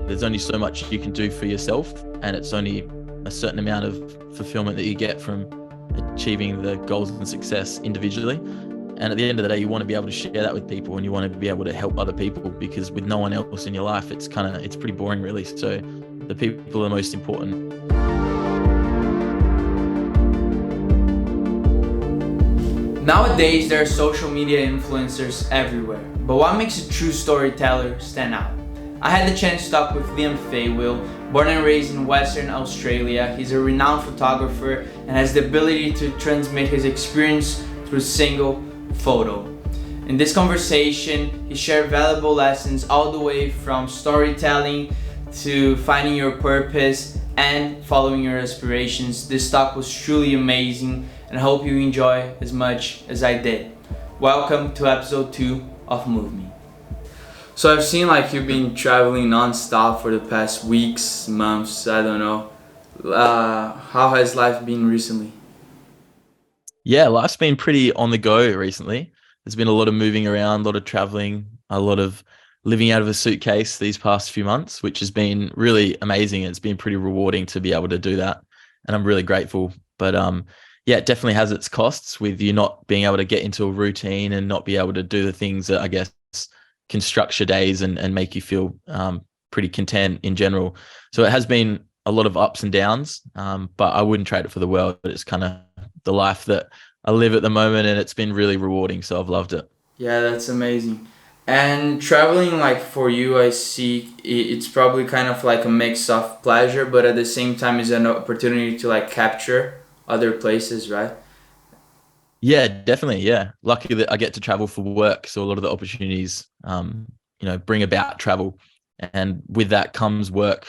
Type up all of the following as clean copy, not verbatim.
there's only so much you can do for yourself, and it's only a certain amount of fulfillment that you get from achieving the goals and success individually. And at the end of the day, you want to be able to share that with people, and you want to be able to help other people, because with no one else in your life, it's pretty boring, really. So the people are most important. Nowadays, there are social media influencers everywhere, but what makes a true storyteller stand out? I had the chance to talk with Fawell. Born and raised in Western Australia, he's a renowned photographer and has the ability to transmit his experience through a single photo. In this conversation, he shared valuable lessons all the way from storytelling to finding your purpose and following your aspirations. This talk was truly amazing, and I hope you enjoy as much as I did. Welcome to episode 2 of Move Me. So I've seen like you've been traveling non-stop for the past weeks, months, I don't know. How has life been recently? Yeah, life's been pretty on the go recently. There's been a lot of moving around, a lot of traveling, a lot of living out of a suitcase these past few months, which has been really amazing. It's been pretty rewarding to be able to do that, and I'm really grateful. But yeah, it definitely has its costs with you not being able to get into a routine and not be able to do the things that I guess can structure days and make you feel pretty content in general. So it has been a lot of ups and downs, but I wouldn't trade it for the world. But it's kind of the life that I live at the moment, and it's been really rewarding. So I've loved it. Yeah, that's amazing. And traveling, like for you, I see it's probably kind of like a mix of pleasure, but at the same time is an opportunity to like capture other places, right? Yeah, definitely. Yeah. Lucky that I get to travel for work. So a lot of the opportunities, bring about travel. And with that comes work,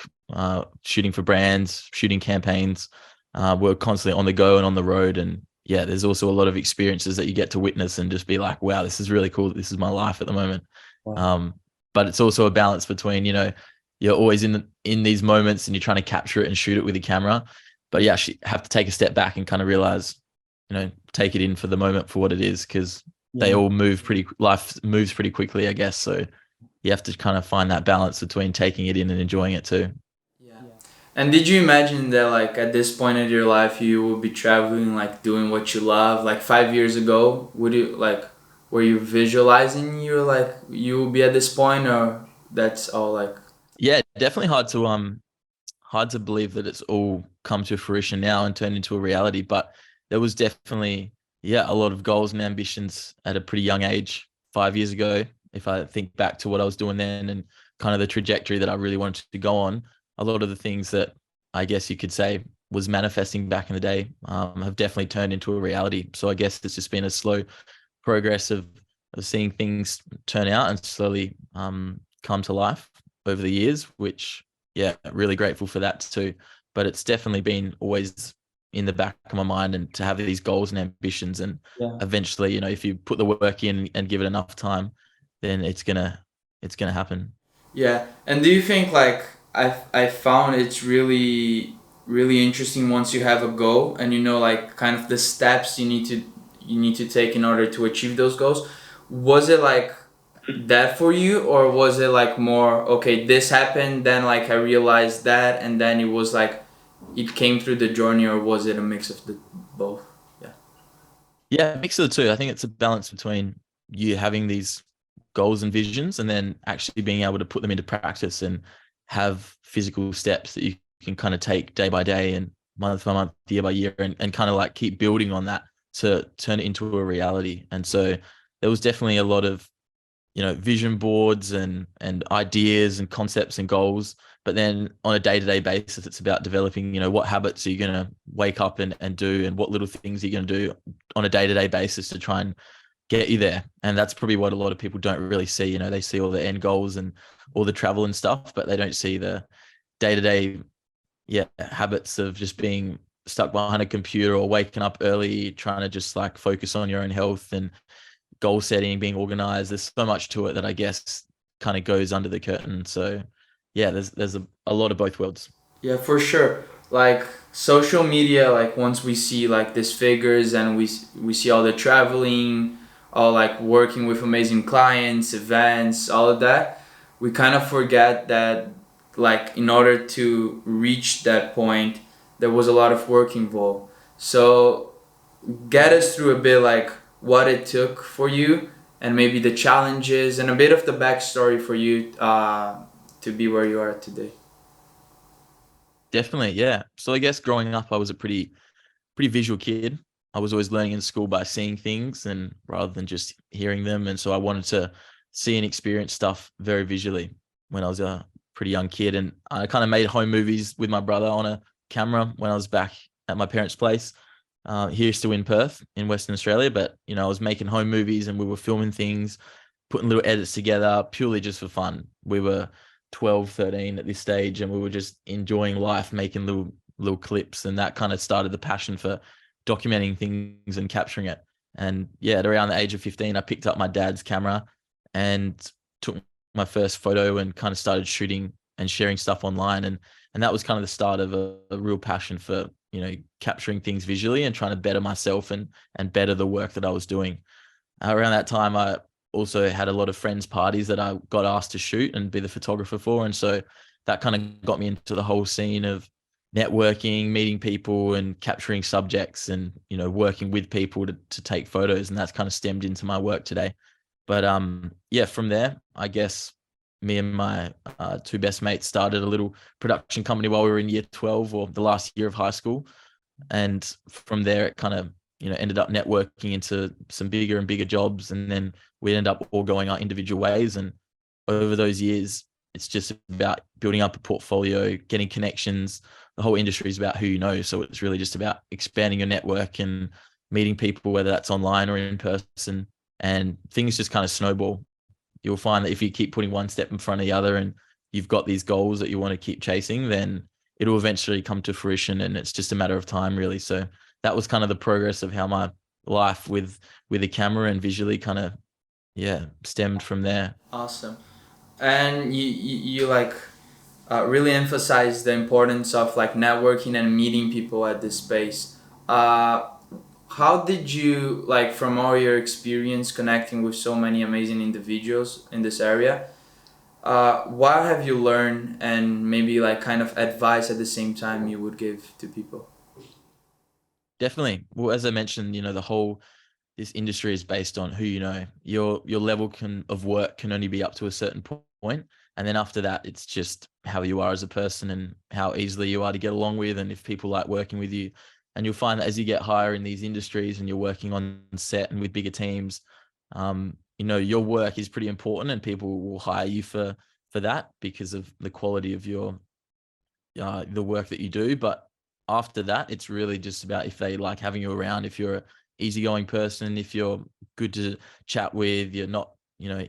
shooting for brands, shooting campaigns. We're constantly on the go and on the road. And yeah, there's also a lot of experiences that you get to witness and just be like, wow, this is really cool. This is my life at the moment. Wow. But it's also a balance between, you're always in these moments and you're trying to capture it and shoot it with a camera. But you actually have to take a step back and kind of realize, take it in for the moment for what it is, because they all life moves pretty quickly, I guess. So you have to kind of find that balance between taking it in and enjoying it too. Yeah. And did you imagine that like at this point in your life you will be traveling, like doing what you love? Like 5 years ago, were you visualizing you will be at this point, or that's all like? Yeah, definitely hard to believe that it's all come to fruition now and turned into a reality. But there was definitely, a lot of goals and ambitions at a pretty young age 5 years ago. If I think back to what I was doing then and kind of the trajectory that I really wanted to go on, a lot of the things that I guess you could say was manifesting back in the day have definitely turned into a reality. So I guess it's just been a slow progress of seeing things turn out and slowly come to life over the years, which, really grateful for that too. But it's definitely been always in the back of my mind, and to have these goals and ambitions, and eventually, if you put the work in and give it enough time, then it's gonna happen. Yeah. And do you think like I found it's really interesting once you have a goal and you know like kind of the steps you need to take in order to achieve those goals. Was it like that for you, or was it like more okay, this happened, then like I realized that, and then it was like it came through the journey, or was it a mix of the both? Yeah. Yeah, mix of the two. I think it's a balance between you having these goals and visions and then actually being able to put them into practice and have physical steps that you can kind of take day by day and month by month, year by year, and kind of like keep building on that to turn it into a reality. And so there was definitely a lot of, vision boards and ideas and concepts and goals. But then on a day-to-day basis, it's about developing, what habits are you going to wake up and do, and what little things are you going to do on a day-to-day basis to try and get you there. And that's probably what a lot of people don't really see. They see all the end goals and all the travel and stuff, but they don't see the day-to-day, habits of just being stuck behind a computer or waking up early, trying to just like focus on your own health and goal setting, being organized. There's so much to it that I guess kind of goes under the curtain. So there's a lot of both worlds. Yeah, for sure. Like social media, like once we see like these figures and we see all the traveling, all like working with amazing clients, events, all of that, we kind of forget that like in order to reach that point, there was a lot of work involved. So get us through a bit like what it took for you and maybe the challenges and a bit of the backstory for you to be where you are today. Definitely, yeah. So I guess growing up, I was a pretty visual kid. I was always learning in school by seeing things and rather than just hearing them. And so I wanted to see and experience stuff very visually when I was a pretty young kid. And I kind of made home movies with my brother on a camera when I was back at my parents' place. Here still in Perth in Western Australia, but I was making home movies and we were filming things, putting little edits together purely just for fun. We were 12, 13 at this stage and we were just enjoying life, making little clips, and that kind of started the passion for documenting things and capturing it. And yeah, at around the age of 15, I picked up my dad's camera and took my first photo and kind of started shooting and sharing stuff online. And that was kind of the start of a real passion for, capturing things visually and trying to better myself and better the work that I was doing. Around that time, I also had a lot of friends' parties that I got asked to shoot and be the photographer for. And so that kind of got me into the whole scene of networking, meeting people and capturing subjects and, working with people to take photos. And that's kind of stemmed into my work today. But yeah, from there, I guess me and my two best mates started a little production company while we were in year 12 or the last year of high school. And from there, it kind of, ended up networking into some bigger and bigger jobs. And then we ended up all going our individual ways. And over those years, it's just about building up a portfolio, getting connections. The whole industry is about who you know. So it's really just about expanding your network and meeting people, whether that's online or in person. And things just kind of snowball. You'll find that if you keep putting one step in front of the other and you've got these goals that you want to keep chasing, then it'll eventually come to fruition, and it's just a matter of time, really. So that was kind of the progress of how my life with a camera and visually kind of, yeah, stemmed from there. Awesome. And you like really emphasize the importance of like networking and meeting people at this space. How did you, like, from all your experience connecting with so many amazing individuals in this area, what have you learned and maybe like kind of advice at the same time you would give to people? Definitely. Well, as I mentioned, this industry is based on who you know. Your level of work can only be up to a certain point, and then after that, it's just how you are as a person and how easily you are to get along with, and if people like working with you. And you'll find that as you get higher in these industries and you're working on set and with bigger teams, your work is pretty important, and people will hire you for that because of the quality of the work that you do. But after that, it's really just about if they like having you around, if you're an easygoing person, if you're good to chat with, you're not,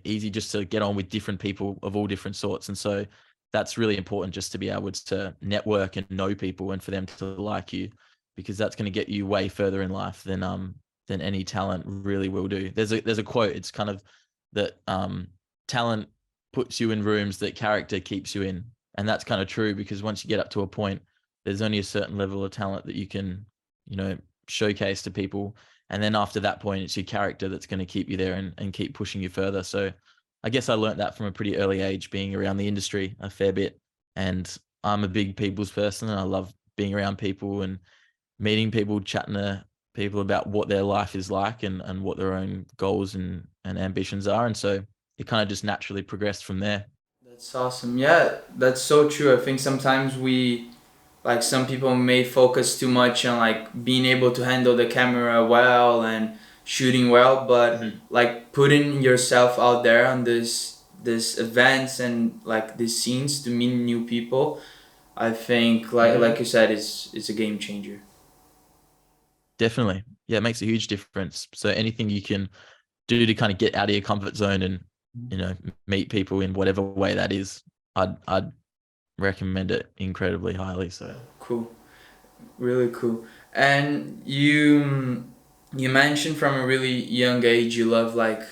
easy just to get on with different people of all different sorts. And so that's really important, just to be able to network and know people and for them to like you, because that's going to get you way further in life than any talent really will do. There's a quote, it's kind of that talent puts you in rooms that character keeps you in. And that's kind of true, because once you get up to a point, there's only a certain level of talent that you can, showcase to people. And then after that point, it's your character that's going to keep you there and keep pushing you further. So I guess I learned that from a pretty early age, being around the industry a fair bit. And I'm a big people's person, and I love being around people and meeting people, chatting to people about what their life is like and what their own goals and ambitions are. And so it kind of just naturally progressed from there. That's awesome. Yeah, that's so true. I think sometimes like some people may focus too much on like being able to handle the camera well and shooting well, but like putting yourself out there on this events and like these scenes to meet new people, I think like you said, it's a game changer. Definitely. Yeah, it makes a huge difference. So anything you can do to kind of get out of your comfort zone and, meet people in whatever way that is, I'd recommend it incredibly highly. So Cool. Really cool. And you mentioned from a really young age you love like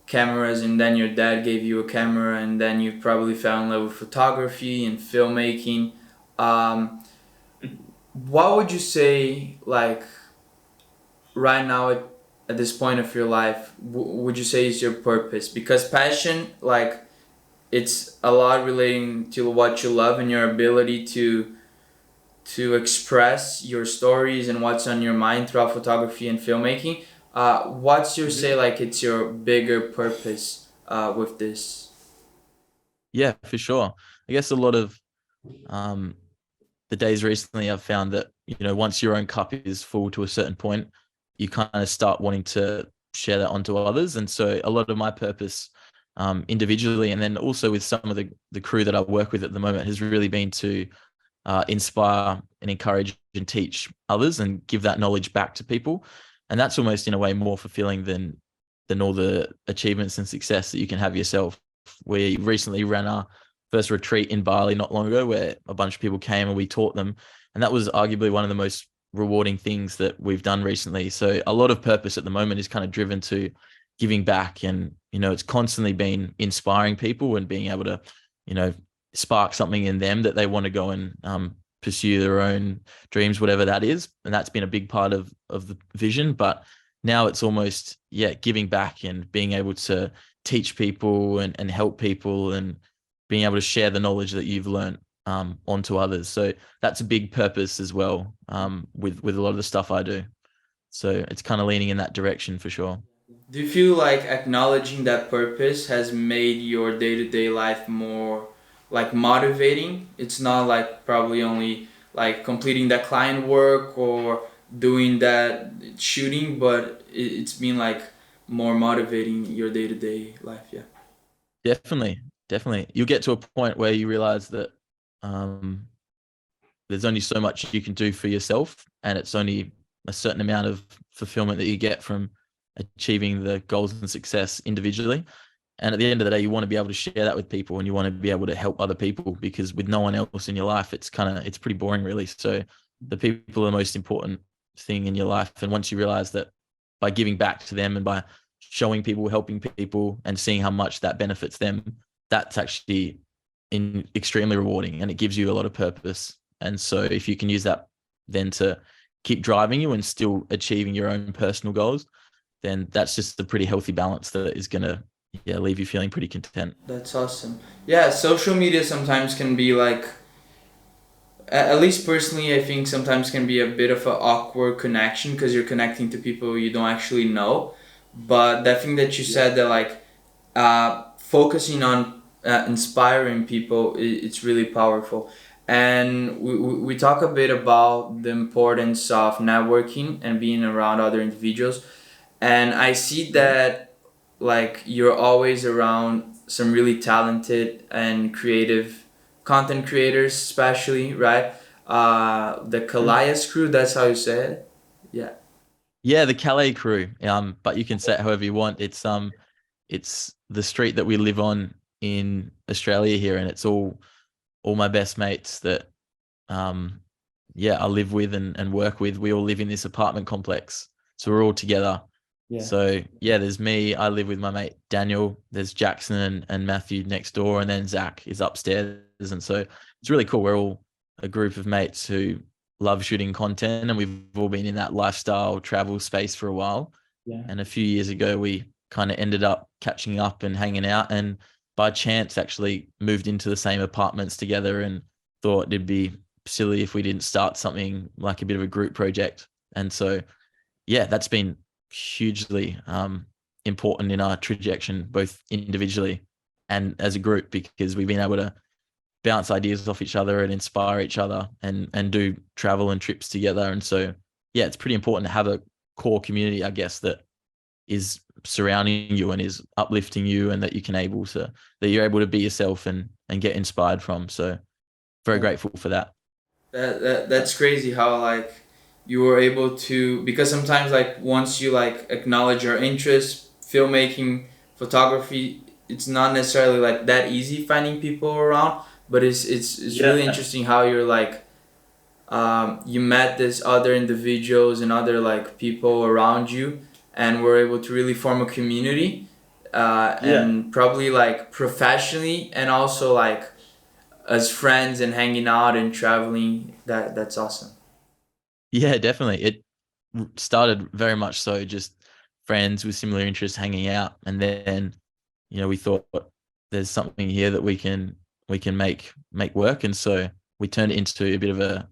cameras, and then your dad gave you a camera, and then you probably fell in love with photography and filmmaking. Um, what would you say, like, right now at this point of your life, would you say is your purpose? Because passion, like, it's a lot relating to what you love and your ability to express your stories and what's on your mind throughout photography and filmmaking. What's your say like it's your bigger purpose with this? Yeah, for sure. I guess a lot of um, the days recently I've found that, once your own cup is full to a certain point, you kind of start wanting to share that onto others. And so a lot of my purpose, individually, and then also with some of the crew that I work with at the moment, has really been to inspire and encourage and teach others and give that knowledge back to people. And that's almost in a way more fulfilling than all the achievements and success that you can have yourself. We recently ran our first retreat in Bali not long ago, where a bunch of people came and we taught them, and that was arguably one of the most rewarding things that we've done recently. So a lot of purpose at the moment is kind of driven to giving back, and it's constantly been inspiring people and being able to you know spark something in them that they want to go and pursue their own dreams, whatever that is. And that's been a big part of the vision. But now it's almost, giving back and being able to teach people and help people and being able to share the knowledge that you've learned onto others. So that's a big purpose as well, with a lot of the stuff I do. So it's kind of leaning in that direction for sure. Do you feel like acknowledging that purpose has made your day to day life more like motivating? It's not like probably only like completing that client work or doing that shooting, but it's been like more motivating your day to day life. Yeah. Definitely, definitely. You'll get to a point where you realize that um, there's only so much you can do for yourself, and it's only a certain amount of fulfillment that you get from achieving the goals and success individually. And at the end of the day, you want to be able to share that with people, and you want to be able to help other people, because with no one else in your life, it's pretty boring, really. So the people are the most important thing in your life. And once you realize that by giving back to them and by showing people, helping people, and seeing how much that benefits them, that's actually extremely rewarding, and it gives you a lot of purpose. And so if you can use that then to keep driving you and still achieving your own personal goals, then that's just a pretty healthy balance that is going to leave you feeling pretty content. That's awesome. Yeah, social media sometimes can be like, at least personally, I think sometimes can be a bit of an awkward connection because you're connecting to people you don't actually know. But that thing that you said that like focusing on inspiring people, it's really powerful. And we talk a bit about the importance of networking and being around other individuals. And I see that like you're always around some really talented and creative content creators, especially, right? The Calais crew, that's how you say it. Yeah. Yeah, the Calais crew. But you can say it however you want. It's the street that we live on in Australia here, and it's all my best mates that I live with and work with. We all live in this apartment complex, so we're all together. Yeah. So there's me. I live with my mate Daniel. There's Jackson and Matthew next door, and then Zach is upstairs. And so it's really cool. We're all a group of mates who love shooting content, and we've all been in that lifestyle travel space for a while. Yeah. And a few years ago, we kind of ended up catching up and hanging out, and by chance actually moved into the same apartments together, and thought it'd be silly if we didn't start something like a bit of a group project. And so that's been hugely important in our trajectory, both individually and as a group, because we've been able to bounce ideas off each other and inspire each other and do travel and trips together. And so it's pretty important to have a core community, I guess, that is surrounding you and is uplifting you, and that you're able to be yourself and get inspired from. So very grateful for that. That's crazy how like you were able to, because sometimes like once you like acknowledge your interests, filmmaking, photography, it's not necessarily like that easy finding people around. But it's really interesting how you're like you met these other individuals and other like people around you, and were able to really form a community, and probably like professionally and also like as friends and hanging out and traveling. That's awesome. Yeah, definitely. It started very much so just friends with similar interests hanging out, and then we thought there's something here that we can make work. And so we turned it into a bit of a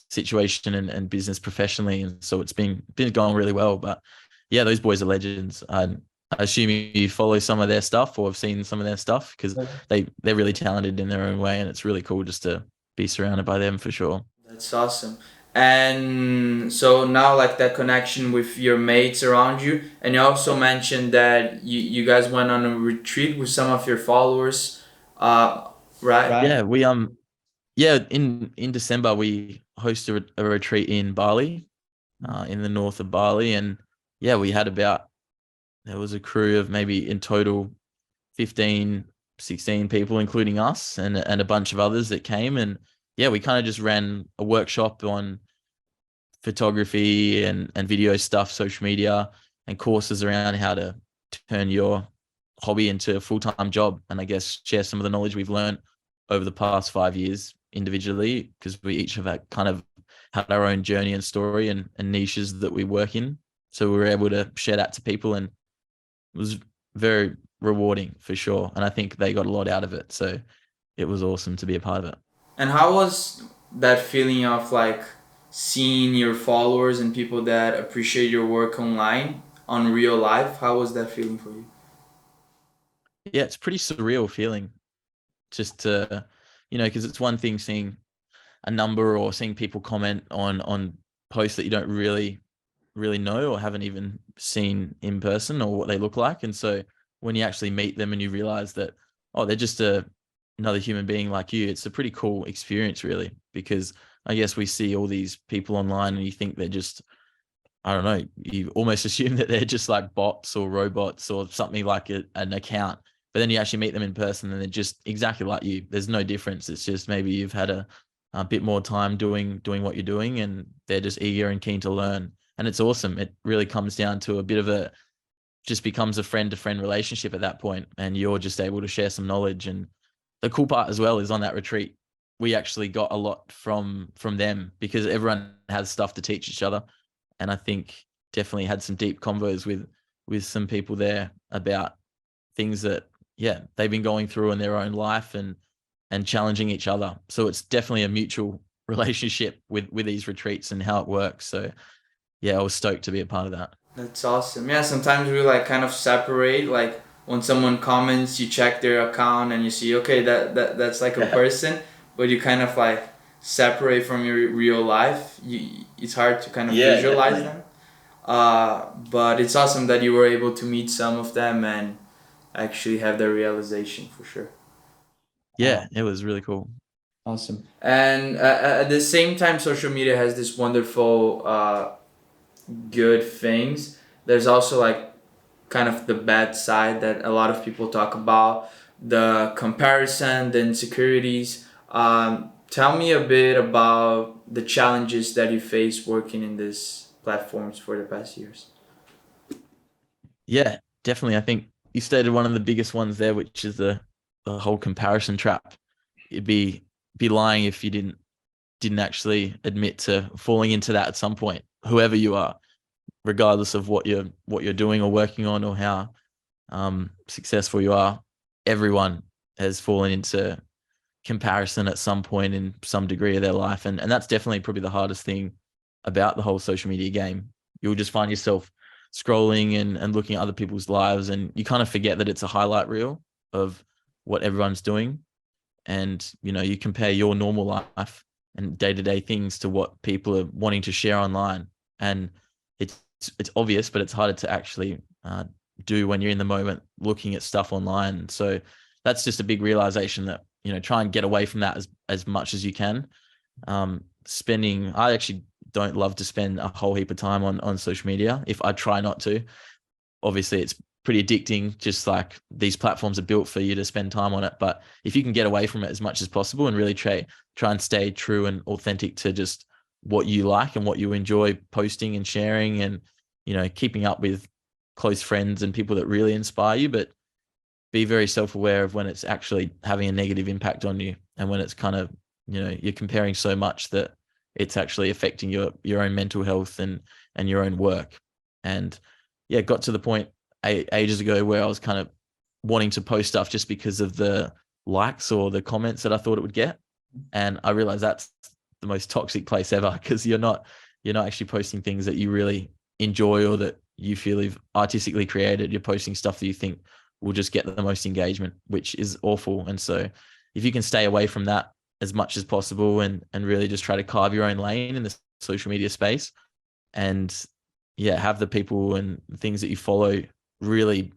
situation and business professionally. And so it's been going really well. But yeah, those boys are legends. I assume you follow some of their stuff or have seen some of their stuff, because they're really talented in their own way, and it's really cool just to be surrounded by them for sure. That's awesome. And so now, like that connection with your mates around you, and you also mentioned that you guys went on a retreat with some of your followers, uh, right? Yeah, we yeah, in December we hosted a retreat in Bali, in the north of Bali, and yeah, we had about there was a crew of maybe in total 15, 16 people, including us and a bunch of others that came. And yeah, we kind of just ran a workshop on photography and video stuff, social media, and courses around how to turn your hobby into a full-time job. And I guess share some of the knowledge we've learned over the past 5 years individually, because we each have kind of had our own journey and story and niches that we work in. So we were able to share that to people, and it was very rewarding for sure. And I think they got a lot out of it. So it was awesome to be a part of it. And how was that feeling of like seeing your followers and people that appreciate your work online on real life? How was that feeling for you? Yeah, it's a pretty surreal feeling just to, because it's one thing seeing a number or seeing people comment on posts that you don't really know or haven't even seen in person or what they look like. And so when you actually meet them and you realize that, oh, they're just another human being like you, it's a pretty cool experience, really, because I guess we see all these people online and you think they're just, I don't know, you almost assume that they're just like bots or robots or something like an account. But then you actually meet them in person and they're just exactly like you. There's no difference. It's just maybe you've had a bit more time doing what you're doing, and they're just eager and keen to learn. And it's awesome. It really comes down to a bit of just becomes a friend to friend relationship at that point, and you're just able to share some knowledge. And the cool part as well is on that retreat, we actually got a lot from them, because everyone has stuff to teach each other. And I think definitely had some deep convos with some people there about things that, yeah, they've been going through in their own life and challenging each other. So it's definitely a mutual relationship with these retreats and how it works. So yeah, I was stoked to be a part of that. That's awesome. Yeah, sometimes we like kind of separate, like when someone comments, you check their account and you see, okay, that's like a person, but you kind of like separate from your real life. It's hard to kind of visualize Definitely. them. But it's awesome that you were able to meet some of them and actually have their realization for sure. Yeah, it was really cool. Awesome. And at the same time, social media has this wonderful good things. There's also like kind of the bad side that a lot of people talk about, the comparison, the insecurities. Tell me a bit about the challenges that you face working in these platforms for the past years. Yeah, definitely. I think you stated one of the biggest ones there, which is the whole comparison trap. It'd be lying if you didn't actually admit to falling into that at some point, whoever you are, regardless of what you're doing or working on, or how successful you are. Everyone has fallen into comparison at some point in some degree of their life, and that's definitely probably the hardest thing about the whole social media game. You'll just find yourself scrolling and looking at other people's lives, and you kind of forget that it's a highlight reel of what everyone's doing. And you compare your normal life and day-to-day things to what people are wanting to share online, and it's obvious, but it's harder to actually do when you're in the moment looking at stuff online. So that's just a big realization that try and get away from that as much as you can. I actually don't love to spend a whole heap of time on social media. If I try not to, obviously it's pretty addicting. Just like these platforms are built for you to spend time on it. But if you can get away from it as much as possible and really try and stay true and authentic to just what you like and what you enjoy posting and sharing, and keeping up with close friends and people that really inspire you, but be very self-aware of when it's actually having a negative impact on you, and when it's kind of you're comparing so much that it's actually affecting your own mental health and your own work. And yeah, got to the point ages ago where I was kind of wanting to post stuff just because of the likes or the comments that I thought it would get. And I realized that's the most toxic place ever, because you're not actually posting things that you really enjoy or that you feel you've artistically created. You're posting stuff that you think will just get the most engagement, which is awful. And so if you can stay away from that as much as possible and really just try to carve your own lane in the social media space, and yeah, have the people and things that you follow really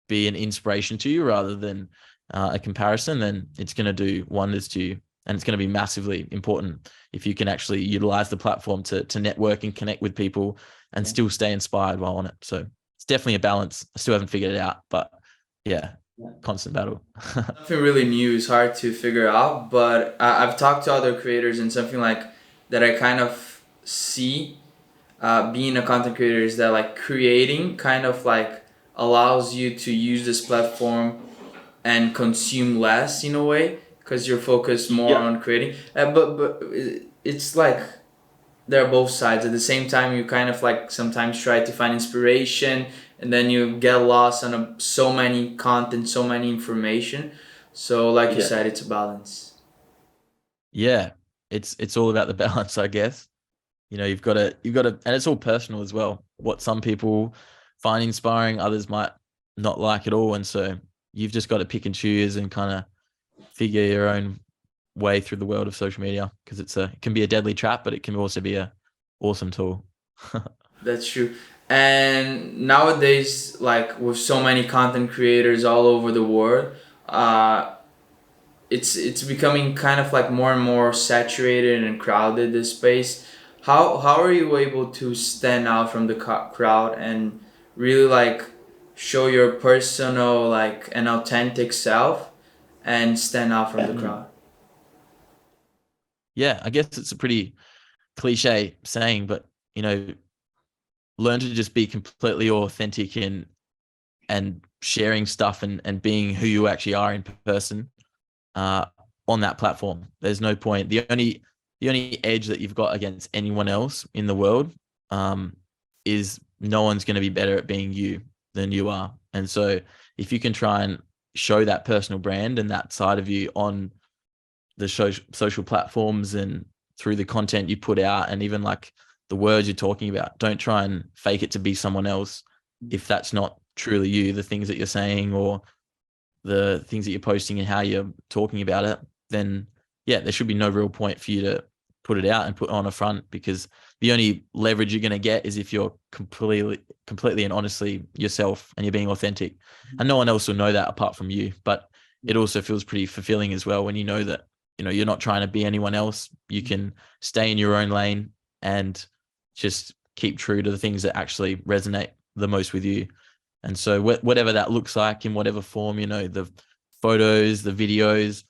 be an inspiration to you rather than a comparison, then it's going to do wonders to you. And it's going to be massively important if you can actually utilize the platform to network and connect with people and still stay inspired while on it. So it's definitely a balance. I still haven't figured it out, but yeah, constant battle. Something really new is hard to figure out, but I've talked to other creators, and something like that I kind of see being a content creator is that like creating kind of like allows you to use this platform and consume less in a way, because you're focused more on creating. But it's like they're both sides. At the same time, you kind of like sometimes try to find inspiration, and then you get lost on so many content, so many information. So like you said, it's a balance. Yeah, it's all about the balance, I guess. You've got to, and it's all personal as well. What some people find inspiring, others might not like at all. And so you've just got to pick and choose and kind of figure your own way through the world of social media, because it can be a deadly trap, but it can also be a awesome tool. That's true. And nowadays, like with so many content creators all over the world, it's becoming kind of like more and more saturated and crowded, this space. How are you able to stand out from the crowd and really like show your personal, like an authentic self, and stand out from the crowd? Yeah, I guess it's a pretty cliche saying, but learn to just be completely authentic and sharing stuff and being who you actually are in person on that platform. There's no point. The only edge that you've got against anyone else in the world is no one's going to be better at being you than you are. And so if you can try and show that personal brand and that side of you on the social platforms and through the content you put out, and even like the words you're talking about, don't try and fake it to be someone else if that's not truly you. The things that you're saying or the things that you're posting and how you're talking about it, then yeah, there should be no real point for you to put it out and put on a front, because the only leverage you're going to get is if you're completely and honestly yourself and you're being authentic, and no one else will know that apart from you. But it also feels pretty fulfilling as well when you know that you're not trying to be anyone else. You can stay in your own lane and just keep true to the things that actually resonate the most with you. And so whatever that looks like in whatever form, the photos, the videos,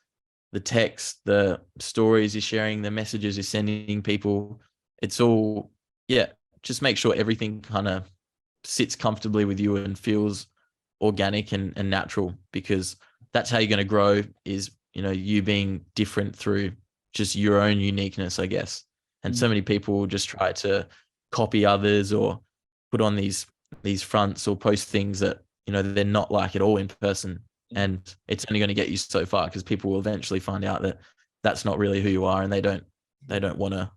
the text, the stories you're sharing, the messages you're sending people, it's all, just make sure everything kind of sits comfortably with you and feels organic and natural, because that's how you're going to grow, is, you being different through just your own uniqueness, I guess. And so many people just try to copy others or put on these fronts or post things that, they're not like at all in person. And it's only going to get you so far, because people will eventually find out that that's not really who you are, and they don't want to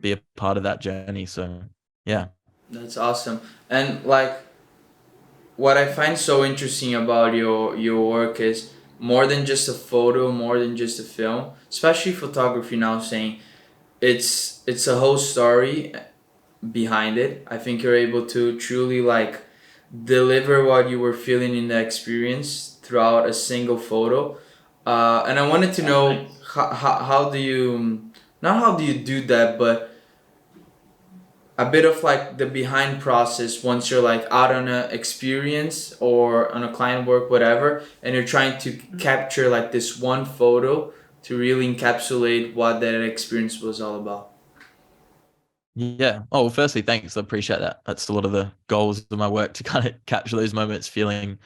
be a part of that journey. So yeah. That's awesome. And like what I find so interesting about your work is more than just a photo, more than just a film, especially photography now, saying it's a whole story behind it. I think you're able to truly like deliver what you were feeling in the experience throughout a single photo. And I wanted to know how do you, not how do you do that, but a bit of like the behind process once you're like out on a experience or on a client work, whatever, and you're trying to capture like this one photo to really encapsulate what that experience was all about. Yeah. Oh, well, firstly, thanks. I appreciate that. That's a lot of the goals of my work, to kind of capture those moments feeling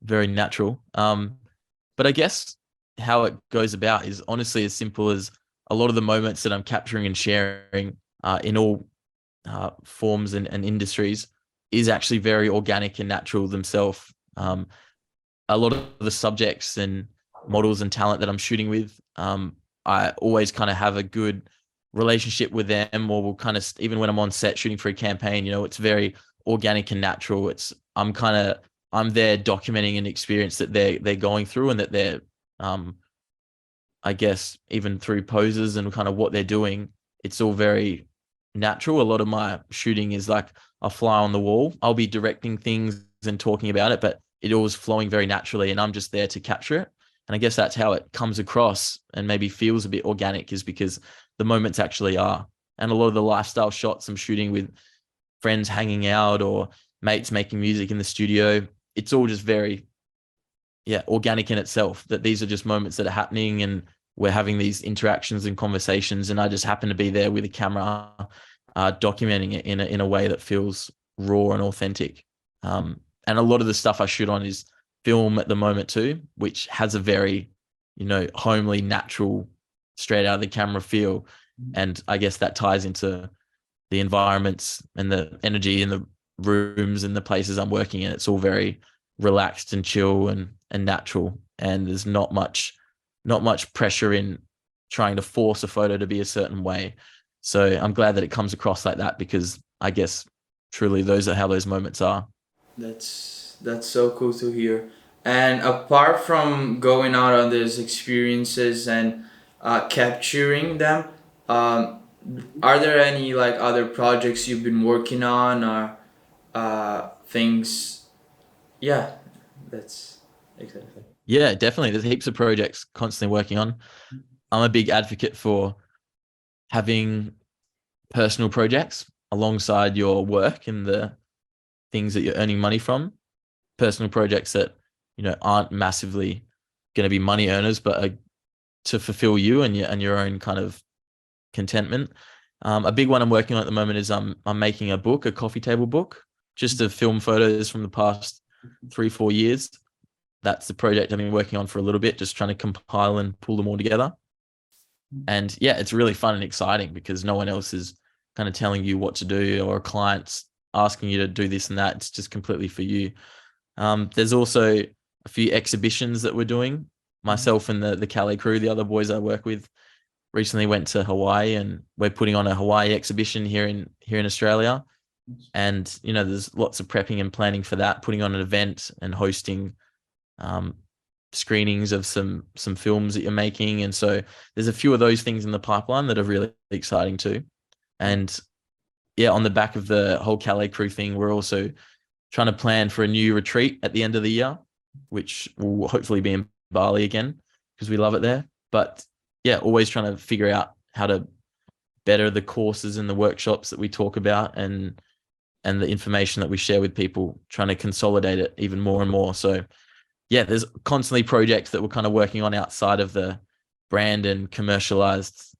very natural. But I guess how it goes about is honestly as simple as a lot of the moments that I'm capturing and sharing in all forms and industries is actually very organic and natural themselves. a lot of the subjects and models and talent that I'm shooting with, I always kind of have a good relationship with them, or we'll kind of, even when I'm on set shooting for a campaign, it's very organic and natural. I'm there documenting an experience that they're going through, and that they're, I guess, even through poses and kind of what they're doing, it's all very natural. A lot of my shooting is like a fly on the wall. I'll be directing things and talking about it, but it always flowing very naturally, and I'm just there to capture it. And I guess that's how it comes across and maybe feels a bit organic, is because the moments actually are. And a lot of the lifestyle shots I'm shooting with friends hanging out or mates making music in the studio, it's all just very, organic in itself, that these are just moments that are happening and we're having these interactions and conversations. And I just happen to be there with a camera, documenting it in a way that feels raw and authentic. And a lot of the stuff I shoot on is film at the moment too, which has a very, homely, natural, straight out of the camera feel. And I guess that ties into the environments and the energy in the rooms and the places I'm working in. It's all very relaxed and chill and natural. And there's not much pressure in trying to force a photo to be a certain way. So I'm glad that it comes across like that, because I guess truly those are how those moments are. That's so cool to hear. And apart from going out on these experiences and capturing them, um, are there any like other projects you've been working on, or things? Yeah, that's exactly. Yeah, definitely. There's heaps of projects constantly working on. I'm a big advocate for having personal projects alongside your work and the things that you're earning money from. Personal projects that, aren't massively going to be money earners, but are to fulfill you and your own kind of contentment. A big one I'm working on at the moment is I'm making a book, a coffee table book, just of film photos from the past 3-4 years. That's the project I've been working on for a little bit, just trying to compile and pull them all together. And yeah, it's really fun and exciting, because no one else is kind of telling you what to do, or a client's asking you to do this and that. It's just completely for you. There's also a few exhibitions that we're doing. Myself and the Calais crew, the other boys I work with, recently went to Hawaii, and we're putting on a Hawaii exhibition here in Australia. And there's lots of prepping and planning for that, putting on an event and hosting screenings of some films that you're making. And so there's a few of those things in the pipeline that are really exciting too. And yeah, on the back of the whole Calais crew thing, we're also trying to plan for a new retreat at the end of the year, which will hopefully be in Bali again, because we love it there. But yeah, always trying to figure out how to better the courses and the workshops that we talk about, and the information that we share with people, trying to consolidate it even more and more. So yeah, there's constantly projects that we're kind of working on outside of the brand and commercialized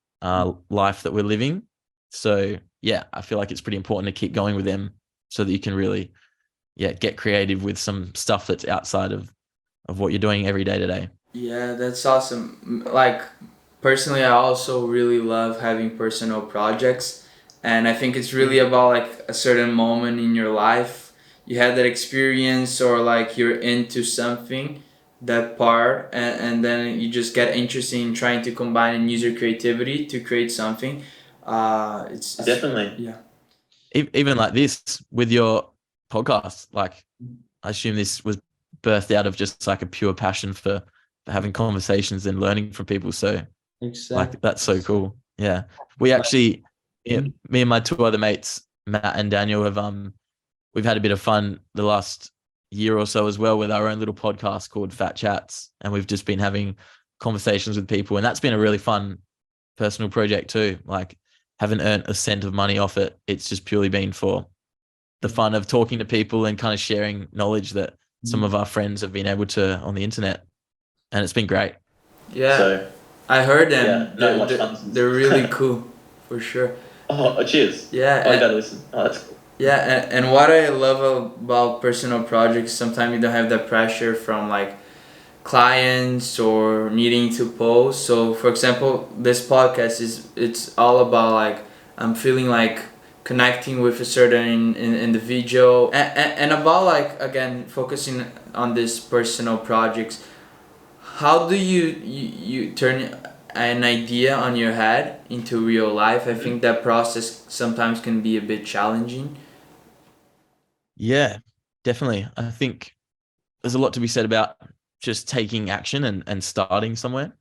life that we're living. So yeah, I feel like it's pretty important to keep going with them, so that you can really, get creative with some stuff that's outside of what you're doing every day to day. Yeah, that's awesome. Like, personally, I also really love having personal projects, and I think it's really about like a certain moment in your life. You had that experience, or like you're into something, that part, and then you just get interested in trying to combine and use your creativity to create something. It's Definitely. yeah. Even like this with your podcast, like I assume this was birthed out of just like a pure passion for having conversations and learning from people. So Exactly. like that's so cool. Yeah. We actually, me and my two other mates, Matt and Daniel, have we've had a bit of fun the last year or so as well, with our own little podcast called Fat Chats, and we've just been having conversations with people, and that's been a really fun personal project too. Like, haven't earned a cent of money off it. It's just purely been for the fun of talking to people and kind of sharing knowledge that some of our friends have been able to on the internet, and it's been great. Yeah, so, I heard them. Yeah, they're really cool, for sure. Oh, cheers. Yeah, I gotta listen. Oh, that's cool. Yeah, and what I love about personal projects, sometimes you don't have that pressure from like clients or needing to post. So for example, this podcast it's all about like I'm feeling like connecting with a certain individual, and about like again focusing on this personal projects. How do you turn an idea on your head into real life? I think that process sometimes can be a bit challenging. Yeah, definitely. I think there's a lot to be said about just taking action and starting somewhere.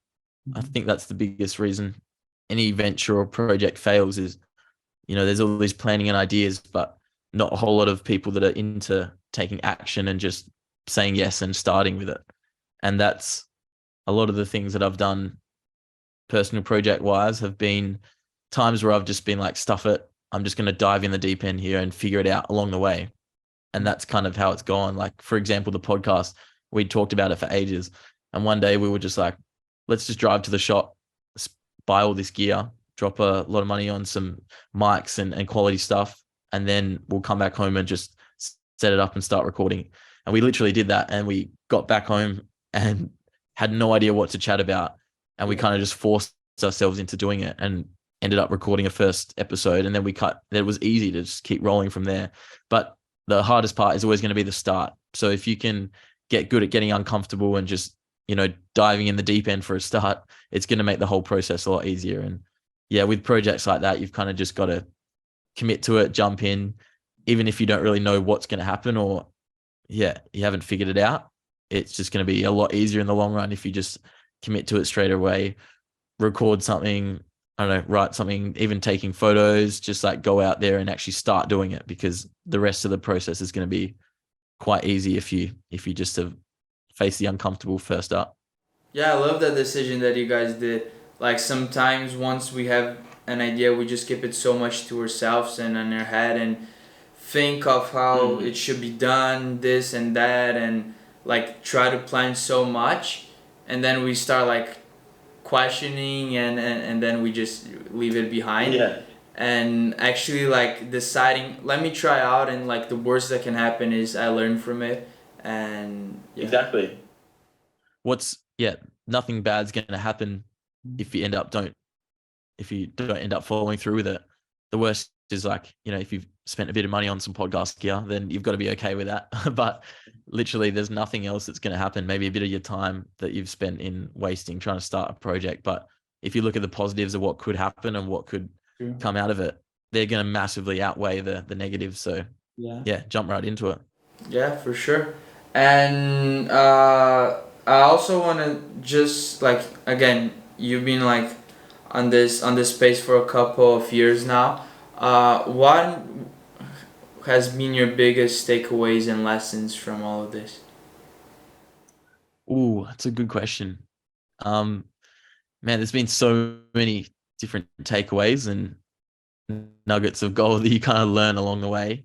I think that's the biggest reason any venture or project fails is, there's all these planning and ideas, but not a whole lot of people that are into taking action and just saying yes and starting with it. And that's a lot of the things that I've done personal project wise have been times where I've just been like, stuff it. I'm just going to dive in the deep end here and figure it out along the way. And that's kind of how it's gone. Like, for example, the podcast, we talked about it for ages. And one day we were just like, let's just drive to the shop, buy all this gear, drop a lot of money on some mics and quality stuff. And then we'll come back home and just set it up and start recording. And we literally did that. And we got back home and had no idea what to chat about. And we kind of just forced ourselves into doing it and ended up recording a first episode. And then we cut. It was easy to just keep rolling from there. But the hardest part is always going to be the start. So if you can get good at getting uncomfortable and just, diving in the deep end for a start, it's going to make the whole process a lot easier. And yeah, with projects like that, you've kind of just got to commit to it, jump in, even if you don't really know what's going to happen or you haven't figured it out. It's just going to be a lot easier in the long run if you just commit to it straight away, record something, I don't know, write something, even taking photos, just like go out there and actually start doing it, because the rest of the process is going to be quite easy if you just have face the uncomfortable first up. Yeah, I love that decision that you guys did. Like sometimes once we have an idea, we just keep it so much to ourselves and in our head and think of how it should be done, this and that, and like try to plan so much, and then we start like questioning and then we just leave it behind. Yeah. And actually like deciding, let me try out, and like the worst that can happen is I learn from it. And yeah. Exactly. Nothing bad's going to happen if you don't end up following through with it. The worst is like, if you've spent a bit of money on some podcast gear, then you've got to be okay with that. But literally there's nothing else that's going to happen. Maybe a bit of your time that you've spent in wasting trying to start a project. But if you look at the positives of what could happen and what could come out of it, they're going to massively outweigh the negatives. So yeah, jump right into it. Yeah, for sure. And I also want to just like, again, you've been like on this space for a couple of years now. What has been your biggest takeaways and lessons from all of this? Ooh, that's a good question. Man, there's been so many different takeaways and nuggets of gold that you kind of learn along the way.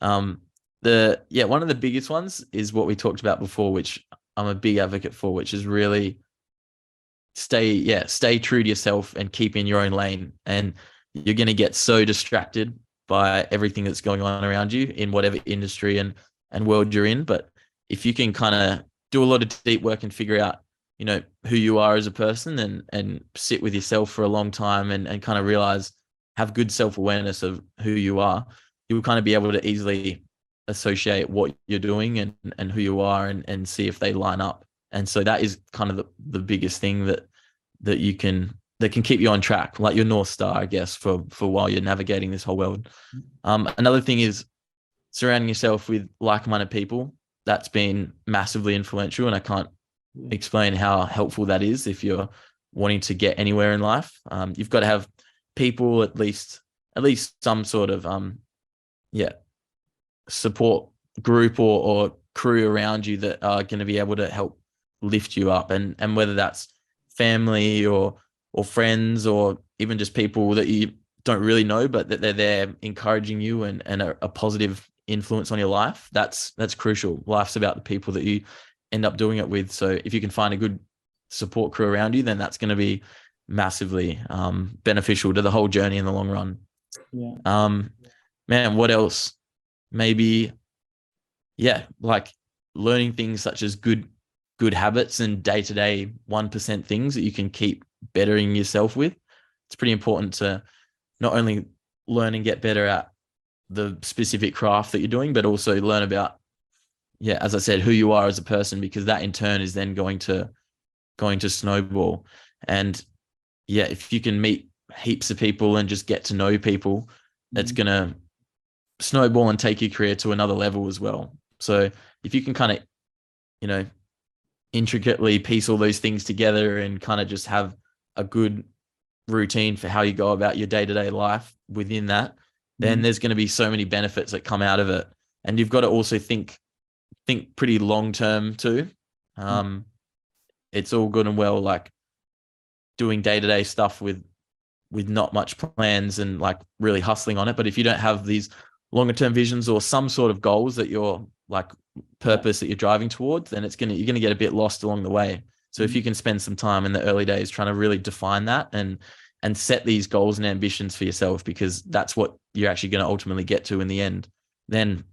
One of the biggest ones is what we talked about before, which I'm a big advocate for, which is really stay true to yourself and keep in your own lane. And you're going to get so distracted by everything that's going on around you in whatever industry and world you're in. But if you can kind of do a lot of deep work and figure out, who you are as a person and sit with yourself for a long time and kind of realize, have good self-awareness of who you are, you'll kind of be able to easily associate what you're doing and who you are and see if they line up. And so that is kind of the biggest thing that can keep you on track, like your North Star, I guess, for while you're navigating this whole world. Another thing is surrounding yourself with like-minded people. That's been massively influential, and I can't explain how helpful that is if you're wanting to get anywhere in life. You've got to have people, at least some sort of support group or crew around you that are going to be able to help lift you up, and whether that's family or friends or even just people that you don't really know, but that they're there encouraging you and a positive influence on your life. That's crucial. Life's about the people that you end up doing it with. So if you can find a good support crew around you, then that's going to be massively beneficial to the whole journey in the long run. Man, what else? Maybe like learning things such as good habits and day-to-day 1% things that you can keep bettering yourself with. It's pretty important to not only learn and get better at the specific craft that you're doing, but also learn about, yeah, as I said, who you are as a person, because that in turn is then going to snowball. And yeah, if you can meet heaps of people and just get to know people, that's going to snowball and take your career to another level as well. So if you can kind of, you know, intricately piece all those things together and kind of just have a good routine for how you go about your day-to-day life within that, then there's going to be so many benefits that come out of it. And you've got to also think pretty long-term too. It's all good and well, like doing day-to-day stuff with not much plans and like really hustling on it. But if you don't have these longer term visions or some sort of goals that you're like purpose that you're driving towards, then you're going to get a bit lost along the way. So if you can spend some time in the early days trying to really define that and set these goals and ambitions for yourself, because that's what you're actually going to ultimately get to in the end, then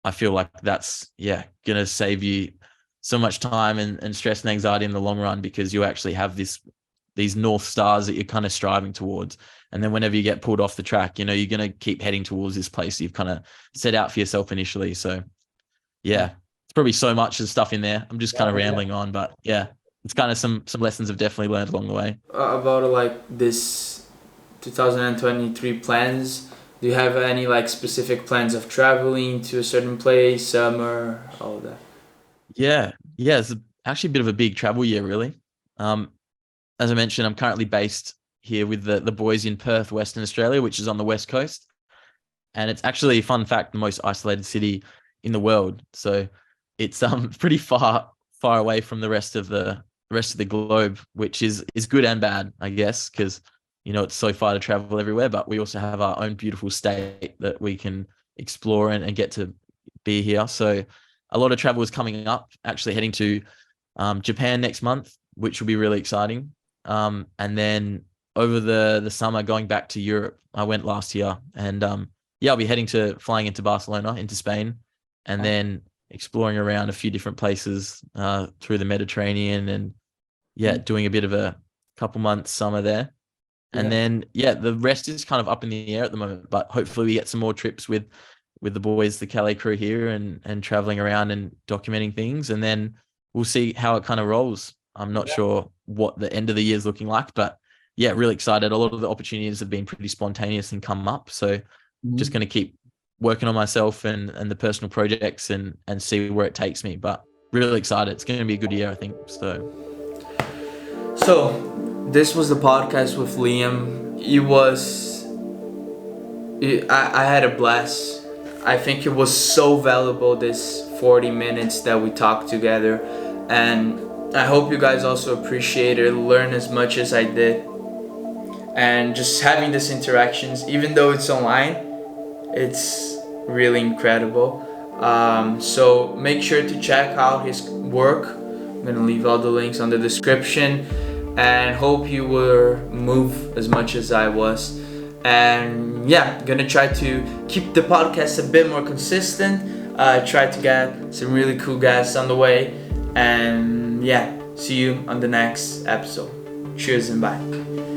I feel like that's, going to save you so much time and stress and anxiety in the long run, because you actually have these North Stars that you're kind of striving towards. And then whenever you get pulled off the track, you're going to keep heading towards this place you've kind of set out for yourself initially. So yeah, it's probably so much of stuff in there. I'm just kind of rambling on, but yeah, it's kind of some lessons I've definitely learned along the way. About like this 2023 plans, do you have any like specific plans of traveling to a certain place, summer, all of that? Yeah, it's actually a bit of a big travel year, really. As I mentioned, I'm currently based here with the boys in Perth, Western Australia, which is on the west coast. And it's actually, fun fact, the most isolated city in the world. So it's pretty far away from the rest of the globe, which is good and bad, I guess, because it's so far to travel everywhere. But we also have our own beautiful state that we can explore and get to be here. So a lot of travel is coming up. Actually, heading to Japan next month, which will be really exciting. And then over the summer, going back to Europe. I went last year, and I'll be flying into Barcelona, into Spain, and then exploring around a few different places through the Mediterranean, and doing a bit of a couple months summer there. And then the rest is kind of up in the air at the moment, but hopefully we get some more trips with the boys, the Calais crew here, and traveling around and documenting things, and then we'll see how it kind of rolls. I'm not sure what the end of the year is looking like, but really excited. A lot of the opportunities have been pretty spontaneous and come up. So just going to keep working on myself and the personal projects and see where it takes me. But really excited. It's going to be a good year, I think. So this was the podcast with Liam. I had a blast. I think it was so valuable, this 40 minutes that we talked together. And I hope you guys also appreciate it, learn as much as I did. And just having these interactions, even though it's online, it's really incredible. So make sure to check out his work. I'm going to leave all the links on the description. And hope you were moved as much as I was. And gonna try to keep the podcast a bit more consistent. Try to get some really cool guests on the way. And see you on the next episode. Cheers and bye.